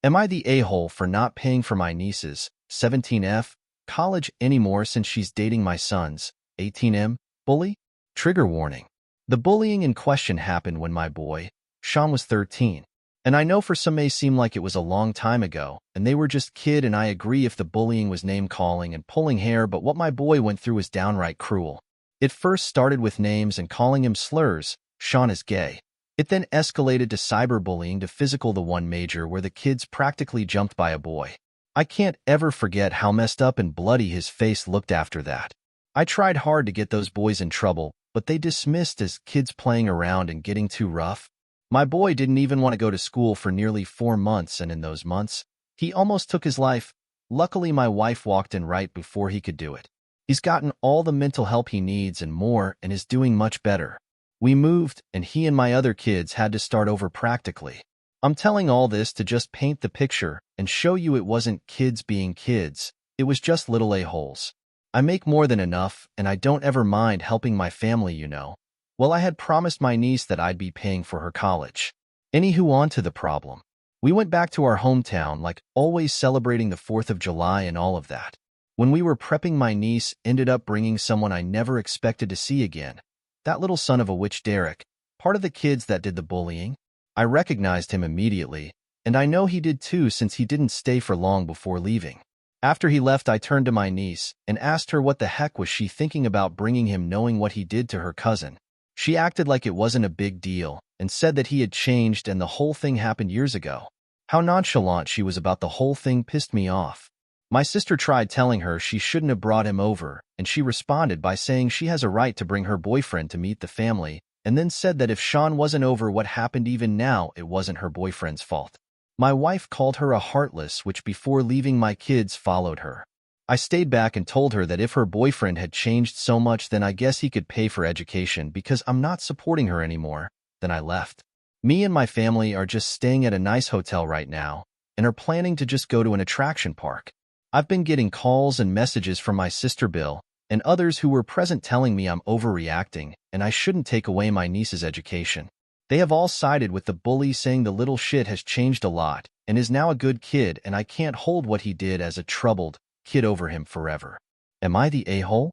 Am I the a-hole for not paying for my niece's 17F college anymore since she's dating my son's 18M bully? Trigger warning. The bullying in question happened when my boy, Sean, was 13. And I know for some may seem like it was a long time ago, and they were just kid, and I agree if the bullying was name-calling and pulling hair, but what my boy went through was downright cruel. It first started with names and calling him slurs. Sean is gay. It then escalated to cyberbullying to physical, the one major where the kids practically jumped by a boy. I can't ever forget how messed up and bloody his face looked after that. I tried hard to get those boys in trouble, but they dismissed as kids playing around and getting too rough. My boy didn't even want to go to school for nearly 4 months, and in those months, he almost took his life. Luckily, my wife walked in right before he could do it. He's gotten all the mental help he needs and more, and is doing much better. We moved, and he and my other kids had to start over practically. I'm telling all this to just paint the picture and show you it wasn't kids being kids, it was just little a-holes. I make more than enough, and I don't ever mind helping my family, you know. Well, I had promised my niece that I'd be paying for her college. Anywho, on to the problem. We went back to our hometown, like always, celebrating the 4th of July and all of that. When we were prepping, my niece ended up bringing someone I never expected to see again. That little son of a witch, Derek, part of the kids that did the bullying. I recognized him immediately, and I know he did too since he didn't stay for long before leaving. After he left, I turned to my niece and asked her what the heck was she thinking about bringing him, knowing what he did to her cousin. She acted like it wasn't a big deal and said that he had changed and the whole thing happened years ago. How nonchalant she was about the whole thing pissed me off. My sister tried telling her she shouldn't have brought him over, and she responded by saying she has a right to bring her boyfriend to meet the family, and then said that if Sean wasn't over what happened even now, it wasn't her boyfriend's fault. My wife called her a heartless, which before leaving my kids followed her. I stayed back and told her that if her boyfriend had changed so much, then I guess he could pay for education because I'm not supporting her anymore. Then I left. Me and my family are just staying at a nice hotel right now and are planning to just go to an attraction park. I've been getting calls and messages from my sister Bill and others who were present telling me I'm overreacting and I shouldn't take away my niece's education. They have all sided with the bully, saying the little shit has changed a lot and is now a good kid, and I can't hold what he did as a troubled kid over him forever. Am I the a-hole?